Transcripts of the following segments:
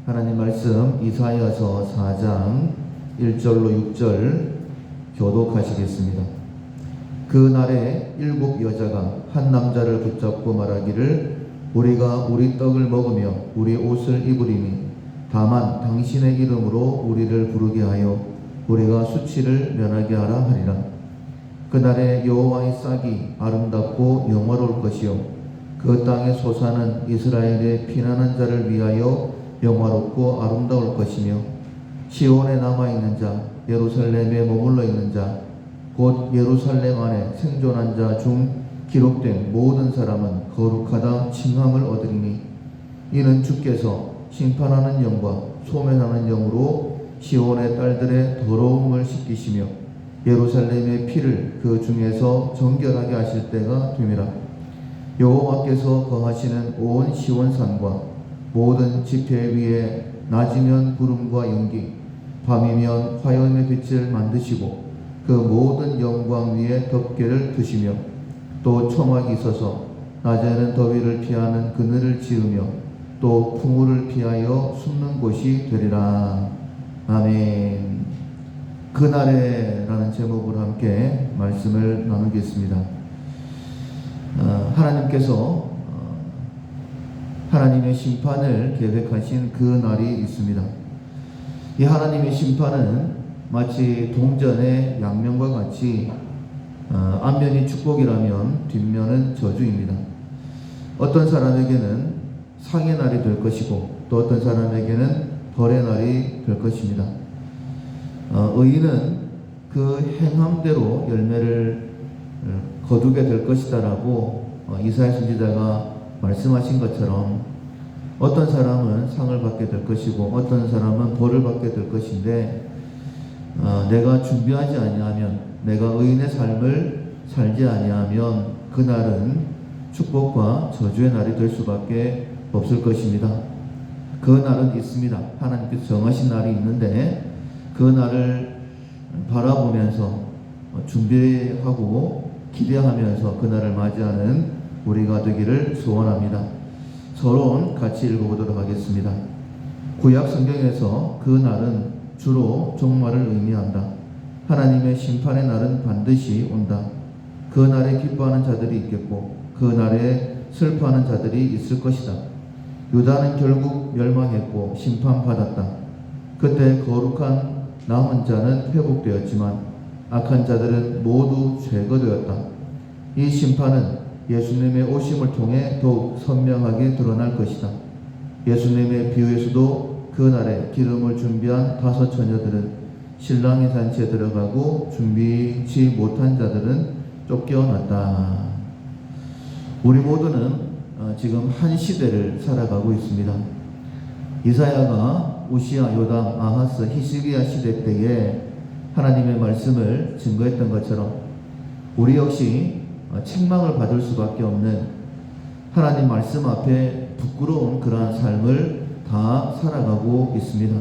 하나님 말씀 이사야서 4장 1절로 6절 교독하시겠습니다. 그 날에 7 여자가 한 남자를 붙잡고 말하기를 우리가 우리 떡을 먹으며 우리 옷을 입으리니 다만 당신의 이름으로 우리를 부르게 하여 우리가 수치를 면하게 하라 하리라. 그날에 여호와의 싹이 아름답고 영화로울 것이요 그 땅의 소사는 이스라엘의 피난한 자를 위하여 영화롭고 아름다울 것이며 시온에 남아있는 자 예루살렘에 머물러 있는 자 곧 예루살렘 안에 생존한 자 중 기록된 모든 사람은 거룩하다 칭함을 얻으리니 이는 주께서 심판하는 영과 소멸하는 영으로 시온의 딸들의 더러움을 씻기시며 예루살렘의 피를 그 중에서 정결하게 하실 때가 됨이라. 여호와께서 거하시는 온 시온산과 모든 지폐 위에 낮이면 구름과 연기 밤이면 화염의 빛을 만드시고 그 모든 영광 위에 덮개를 두시며 또 초막이 있어서 낮에는 더위를 피하는 그늘을 지으며 또 풍우를 피하여 숨는 곳이 되리라. 아멘. 그날에 라는 제목으로 함께 말씀을 나누겠습니다. 하나님께서 하나님의 심판을 계획하신 그 날이 있습니다. 이 하나님의 심판은 마치 동전의 양면과 같이 앞면이 축복이라면 뒷면은 저주입니다. 어떤 사람에게는 상의 날이 될 것이고 또 어떤 사람에게는 벌의 날이 될 것입니다. 의인은 그 행함대로 열매를 거두게 될 것이다라고 이사야 선지자가 말씀하신 것처럼 어떤 사람은 상을 받게 될 것이고 어떤 사람은 벌을 받게 될 것인데 내가 준비하지 아니하면 내가 의인의 삶을 살지 아니하면 그날은 축복과 저주의 날이 될 수밖에 없을 것입니다. 그 날은 있습니다. 하나님께서 정하신 날이 있는데 그 날을 바라보면서 준비하고 기대하면서 그 날을 맞이하는 우리가 되기를 소원합니다. 서론 같이 읽어보도록 하겠습니다. 구약 성경에서 그 날은 주로 종말을 의미한다. 하나님의 심판의 날은 반드시 온다. 그 날에 기뻐하는 자들이 있겠고 그 날에 슬퍼하는 자들이 있을 것이다. 유다는 결국 멸망했고 심판받았다. 그때 거룩한 남은 자는 회복되었지만 악한 자들은 모두 제거되었다. 이 심판은 예수님의 오심을 통해 더욱 선명하게 드러날 것이다. 예수님의 비유에서도 그날에 기름을 준비한 5 처녀들은 신랑의 잔치에 들어가고 준비치 못한 자들은 쫓겨났다. 우리 모두는 지금 한 시대를 살아가고 있습니다. 이사야가 우시야, 요담, 아하스, 히스기야 시대 때에 하나님의 말씀을 증거했던 것처럼 우리 역시 책망을 받을 수밖에 없는 하나님 말씀 앞에 부끄러운 그러한 삶을 다 살아가고 있습니다.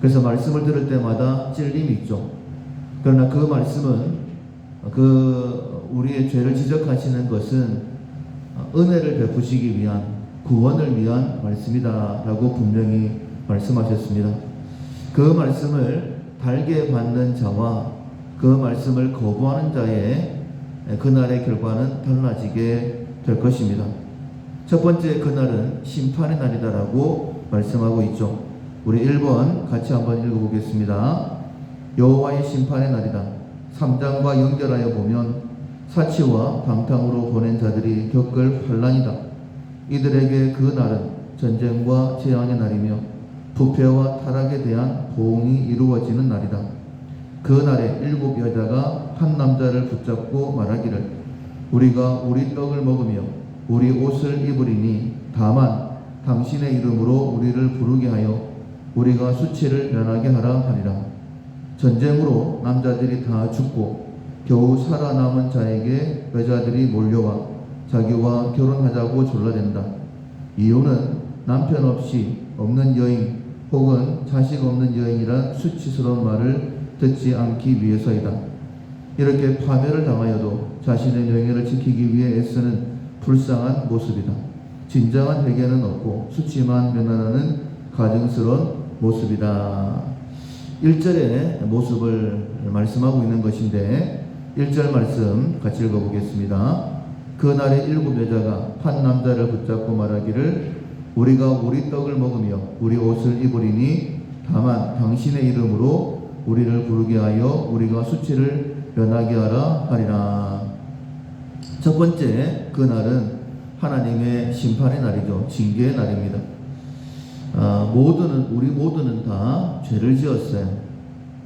그래서 말씀을 들을 때마다 찔림이 있죠. 그러나 그 말씀은 우리의 죄를 지적하시는 것은 은혜를 베푸시기 위한 구원을 위한 말씀이다라고 분명히 말씀하셨습니다. 그 말씀을 달게 받는 자와 그 말씀을 거부하는 자의 그날의 결과는 달라지게 될 것입니다. 첫 번째 그날은 심판의 날이다라고 말씀하고 있죠. 우리 1번 같이 한번 읽어보겠습니다. 여호와의 심판의 날이다. 3장과 연결하여 보면 사치와 방탕으로 보낸 자들이 겪을 환난이다. 이들에게 그 날은 전쟁과 재앙의 날이며 부패와 타락에 대한 보응이 이루어지는 날이다. 그 날에 7 여자가 한 남자를 붙잡고 말하기를 우리가 우리 떡을 먹으며 우리 옷을 입으리니 다만 당신의 이름으로 우리를 부르게 하여 우리가 수치를 면하게 하라 하리라. 전쟁으로 남자들이 다 죽고 겨우 살아남은 자에게 여자들이 몰려와 자기와 결혼하자고 졸라댄다. 이유는 남편 없이 없는 여인 혹은 자식 없는 여인이란 수치스러운 말을 듣지 않기 위해서이다. 이렇게 파멸을 당하여도 자신의 명예를 지키기 위해 애쓰는 불쌍한 모습이다. 진정한 회개는 없고 수치만 면하는 가증스러운 모습이다. 1절의 모습을 말씀하고 있는 것인데 1절 말씀 같이 읽어보겠습니다. 그날에 7 여자가 한 남자를 붙잡고 말하기를 우리가 우리 떡을 먹으며 우리 옷을 입으리니 다만 당신의 이름으로 우리를 부르게 하여 우리가 수치를 면하게 하라 하리라. 첫 번째 그날은 하나님의 심판의 날이죠. 징계의 날입니다. 우리 모두는 다 죄를 지었어요.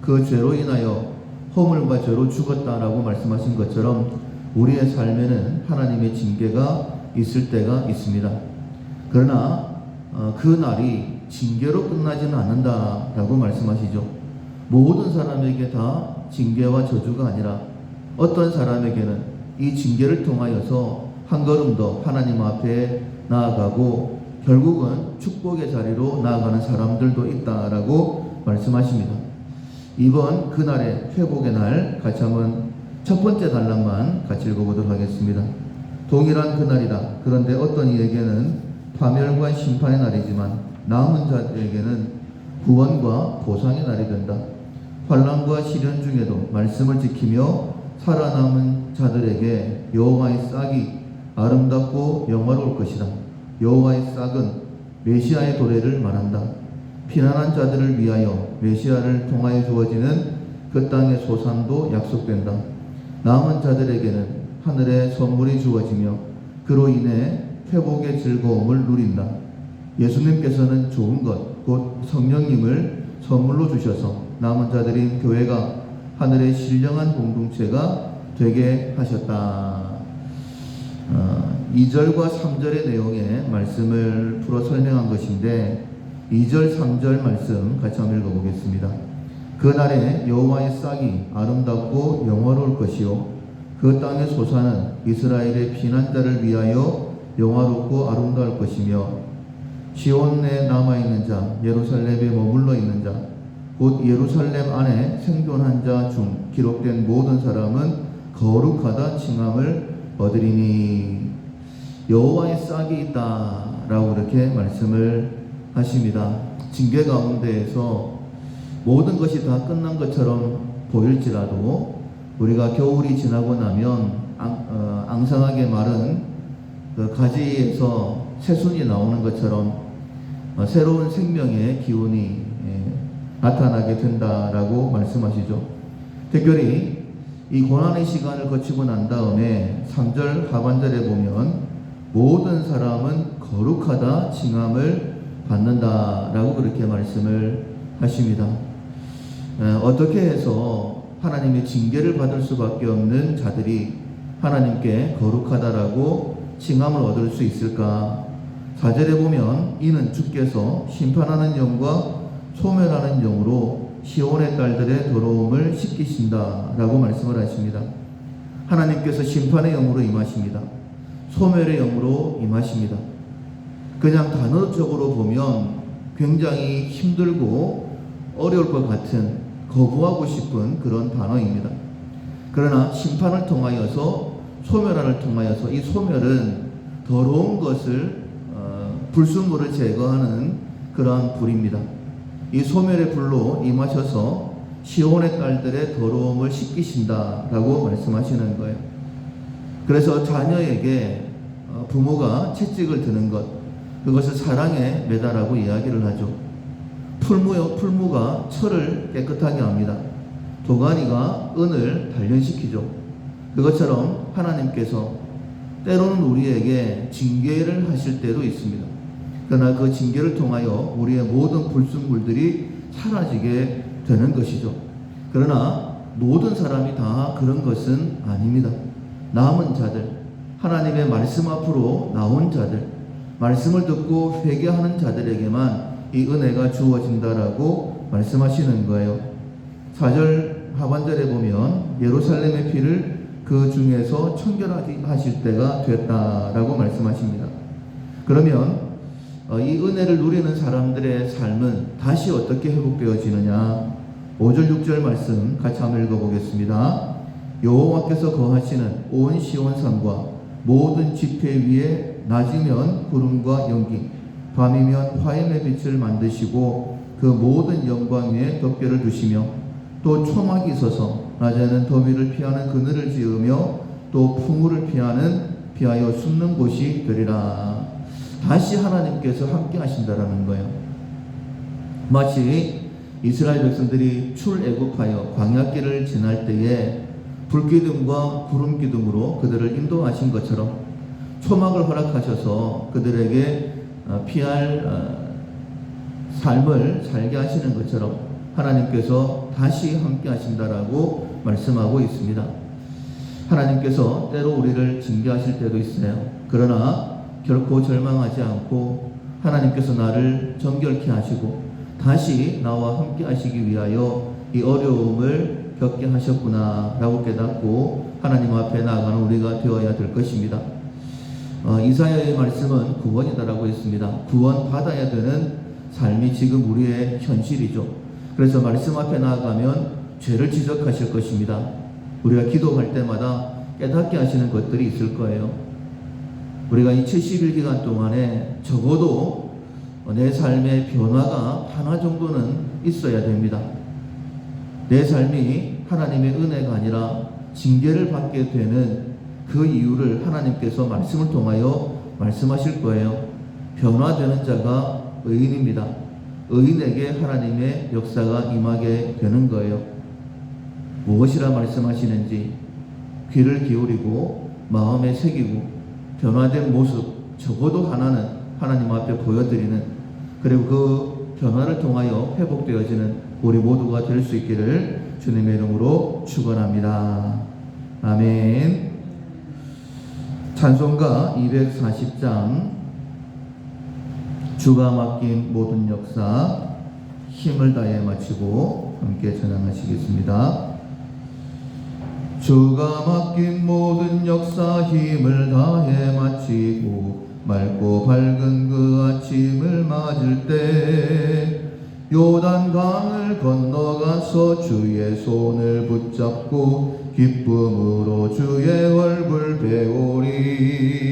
그 죄로 인하여 허물과 죄로 죽었다라고 말씀하신 것처럼 우리의 삶에는 하나님의 징계가 있을 때가 있습니다. 그러나 그 날이 징계로 끝나지는 않는다라고 말씀하시죠. 모든 사람에게 다 징계와 저주가 아니라 어떤 사람에게는 이 징계를 통하여서 한 걸음 더 하나님 앞에 나아가고 결국은 축복의 자리로 나아가는 사람들도 있다라고 말씀하십니다. 이번 그날의 회복의 날 같이 한번 첫 번째 단락만 같이 읽어보도록 하겠습니다. 동일한 그날이다. 그런데 어떤 이에게는 파멸과 심판의 날이지만 남은 자들에게는 구원과 보상의 날이 된다. 환난과 시련 중에도 말씀을 지키며 살아남은 자들에게 여호와의 싹이 아름답고 영화로울 것이다. 여호와의 싹은 메시아의 도래를 말한다. 피난한 자들을 위하여 메시아를 통하여 주어지는 그 땅의 소산도 약속된다. 남은 자들에게는 하늘의 선물이 주어지며 그로 인해 회복의 즐거움을 누린다. 예수님께서는 좋은 것, 곧 성령님을 선물로 주셔서 남은 자들인 교회가 하늘의 신령한 공동체가 되게 하셨다. 2절과 3절의 내용의 말씀을 풀어 설명한 것인데 2절, 3절 말씀 같이 한번 읽어보겠습니다. 그날에 여호와의 싹이 아름답고 영화로울 것이요 그 땅의 소산은 이스라엘의 피난자를 위하여 영화롭고 아름다울 것이며 시온에 남아있는 자, 예루살렘에 머물러 있는 자, 곧 예루살렘 안에 생존한 자 중 기록된 모든 사람은 거룩하다 칭함을 얻으리니. 여호와의 싹이 있다 라고 이렇게 말씀을 하십니다. 징계 가운데에서 모든 것이 다 끝난 것처럼 보일지라도 우리가 겨울이 지나고 나면 앙상하게 마른 그 가지에서 새순이 나오는 것처럼 새로운 생명의 기운이 나타나게 된다라고 말씀하시죠. 특별히 이 고난의 시간을 거치고 난 다음에 3절 하반절에 보면 모든 사람은 거룩하다 칭함을 받는다라고 그렇게 말씀을 하십니다. 어떻게 해서 하나님의 징계를 받을 수밖에 없는 자들이 하나님께 거룩하다라고 칭함을 얻을 수 있을까? 4절에 보면 이는 주께서 심판하는 영과 소멸하는 영으로 시온의 딸들의 더러움을 씻기신다라고 말씀을 하십니다. 하나님께서 심판의 영으로 임하십니다. 소멸의 영으로 임하십니다. 그냥 단어적으로 보면 굉장히 힘들고 어려울 것 같은 거부하고 싶은 그런 단어입니다. 그러나 심판을 통하여서 소멸을 통하여서 이 소멸은 더러운 것을 불순물을 제거하는 그러한 불입니다. 이 소멸의 불로 임하셔서 시온의 딸들의 더러움을 씻기신다라고 말씀하시는 거예요. 그래서 자녀에게 부모가 채찍을 드는 것, 그것을 사랑에 매달라고 이야기를 하죠. 풀무가 철을 깨끗하게 합니다. 도가니가 은을 단련시키죠. 그것처럼 하나님께서 때로는 우리에게 징계를 하실 때도 있습니다. 그러나 그 징계를 통하여 우리의 모든 불순물들이 사라지게 되는 것이죠. 그러나 모든 사람이 다 그런 것은 아닙니다. 남은 자들, 하나님의 말씀 앞으로 나온 자들, 말씀을 듣고 회개하는 자들에게만 이 은혜가 주어진다라고 말씀하시는 거예요. 4절 하반절에 보면 예루살렘의 피를 그 중에서 청결하실 때가 됐다라고 말씀하십니다. 그러면 이 은혜를 누리는 사람들의 삶은 다시 어떻게 회복되어지느냐? 5절 6절 말씀 같이 한번 읽어보겠습니다. 여호와께서 거하시는 온 시온산과 모든 지폐 위에 낮이면 구름과 연기, 밤이면 화염의 빛을 만드시고 그 모든 영광 위에 덮개를 두시며 또 초막이 있어서 낮에는 더위를 피하는 그늘을 지으며 또 풍우를 피하여 숨는 곳이 되리라. 다시 하나님께서 함께 하신다라는 거예요. 마치 이스라엘 백성들이 출애굽하여 광야길을 지날 때에 불기둥과 구름기둥으로 그들을 인도하신 것처럼 초막을 허락하셔서 그들에게 피할 삶을 살게 하시는 것처럼 하나님께서 다시 함께 하신다라고 말씀하고 있습니다. 하나님께서 때로 우리를 징계하실 때도 있어요. 그러나 결코 절망하지 않고 하나님께서 나를 정결케 하시고 다시 나와 함께 하시기 위하여 이 어려움을 겪게 하셨구나 라고 깨닫고 하나님 앞에 나아가는 우리가 되어야 될 것입니다. 이사야의 말씀은 구원이다라고 했습니다. 구원 받아야 되는 삶이 지금 우리의 현실이죠. 그래서 말씀 앞에 나아가면 죄를 지적하실 것입니다. 우리가 기도할 때마다 깨닫게 하시는 것들이 있을 거예요. 우리가 이 70일 동안에 적어도 내 삶의 변화가 하나 정도는 있어야 됩니다. 내 삶이 하나님의 은혜가 아니라 징계를 받게 되는 그 이유를 하나님께서 말씀을 통하여 말씀하실 거예요. 변화되는 자가 의인입니다. 의인에게 하나님의 역사가 임하게 되는 거예요. 무엇이라 말씀하시는지 귀를 기울이고 마음에 새기고 변화된 모습 적어도 하나는 하나님 앞에 보여드리는, 그리고 그 변화를 통하여 회복되어지는 우리 모두가 될 수 있기를 주님의 이름으로 축원합니다. 아멘. 찬송가 240장 주가 맡긴 모든 역사 힘을 다해 마치고 함께 찬양하시겠습니다. 주가 맡긴 모든 역사 힘을 다해 마치고 맑고 밝은 그 아침을 맞을 때 요단강을 건너가서 주의 손을 붙잡고 기쁨으로 주의 얼굴 배우리.